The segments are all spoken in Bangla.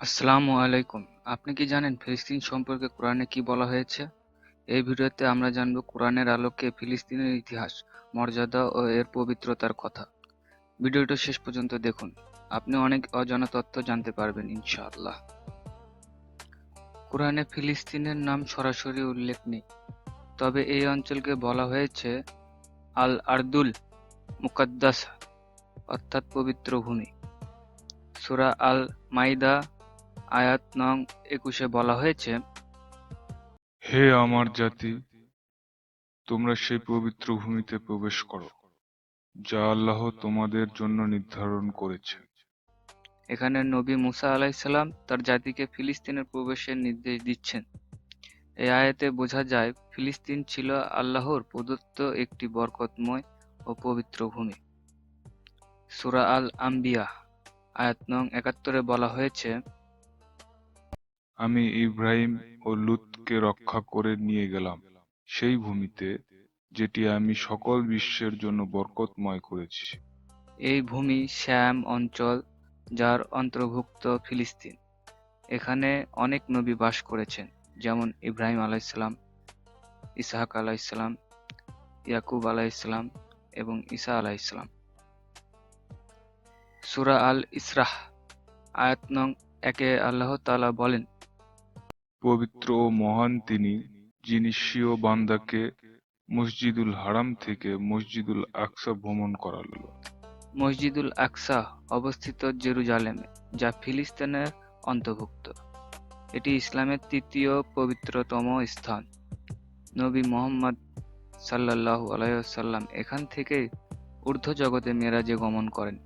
আসসালামু আলাইকুম। আপনি কি জানেন ফিলিস্তিন সম্পর্কে কোরআনে কি বলা হয়েছে? এই ভিডিওতে আমরা জানব কোরআনের আলোকে ফিলিস্তিনের ইতিহাস, মর্যাদা ও এর পবিত্রতার কথা। ভিডিওটা শেষ পর্যন্ত দেখুন। আপনি অনেক অজানা তথ্য জানতে পারবেন ইনশাআল্লাহ। কোরআনে ফিলিস্তিনের নাম সরাসরি উল্লেখ নেই, তবে এই অঞ্চলকে বলা হয়েছে আল আরদুল মুকাদ্দাসা, অর্থাৎ পবিত্র ভূমি। সূরা আল মাইদা আয়াত নং ২১-এ বলা হয়েছে, হে আমার জাতি, তোমরা সেই পবিত্র ভূমিতে প্রবেশ করো, যা আল্লাহ তোমাদের জন্য নির্ধারণ করেছেন। এখানে নবী মুসা আলাইসাল্লাম তার জাতিকে ফিলিস্তিনে প্রবেশের নির্দেশ দিচ্ছেন। এই আয়াতে বোঝা যায় ফিলিস্তিন ছিল আল্লাহর প্রদত্ত একটি বরকতময় ও পবিত্র ভূমি। সূরা আল আম্বিয়া আয়াত নং ৭১-এ বলা হয়েছে, আমি ইব্রাহিম ও লূতকে রক্ষা করে নিয়ে গেলাম সেই ভূমিতে, যেটি আমি সকল বিশ্বের জন্য বরকতময় করেছি। এই ভূমি শ্যাম অঞ্চল, যার অন্তর্ভুক্ত ফিলিস্তিন। এখানে অনেক নবী বাস করেছেন, যেমন ইব্রাহিম আলাইসাল্লাম, ইসহাক আলাইসাল্লাম, ইয়াকুব আলাইসাল্লাম এবং ঈসা আলাইসাল্লাম। সূরা আল ইসরাহ আয়াত নং ১-এ আল্লাহ তাআলা বলেন, পবিত্র ও মহান তিনি, যিনি স্বীয় বান্দাকে মসজিদুল হারাম থেকে মসজিদুল আকসা ভ্রমণ করালো। মসজিদুল আকসা অবস্থিত জেরুজালেমে, যা ফিলিস্তিনের অন্তর্ভুক্ত। এটি ইসলামের তৃতীয় পবিত্রতম স্থান। নবী মুহাম্মদ সাল্লাল্লাহু আলাইহি ওয়াসাল্লাম এখান থেকে ঊর্ধ্ব জগতে মেরাজে গমন করেন।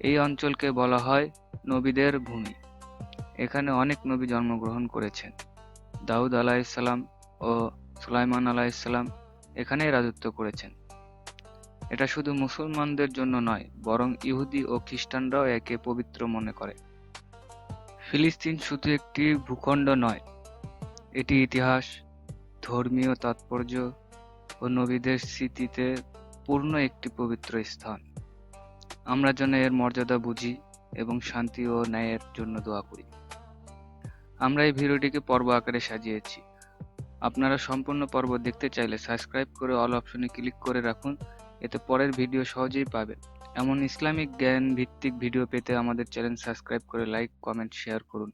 এই অঞ্চলকে বলা হয় নবীদের ভূমি। এখানে অনেক নবী জন্মগ্রহণ করেছেন। দাউদ আলাইহিসসালাম ও সুলাইমান আলাইহিসসালাম এখানেই রাজত্ব করেছেন। এটা শুধু মুসলমানদের জন্য নয়, বরং ইহুদি ও খ্রিস্টানরাও একে পবিত্র মনে করে। ফিলিস্তিন শুধু একটি ভূখণ্ড নয়, এটি ইতিহাস, ধর্মীয় তাৎপর্য ও নবীদের স্মৃতিতে পূর্ণ একটি পবিত্র স্থান। আমরা যেন এর মর্যাদা বুঝি এবং শান্তি ও ন্যায়ের জন্য দোয়া করি। আমরা এই ভিডিওটিকে পর্ব আকারে সাজিয়েছি। আপনারা সম্পূর্ণ পর্ব দেখতে চাইলে সাবস্ক্রাইব করে অল অপশনে ক্লিক করে রাখুন, এতে পরের ভিডিও সহজেই পাবেন। এমন ইসলামিক জ্ঞান ভিত্তিক ভিডিও পেতে আমাদের চ্যানেল সাবস্ক্রাইব করে লাইক, কমেন্ট, শেয়ার করুন।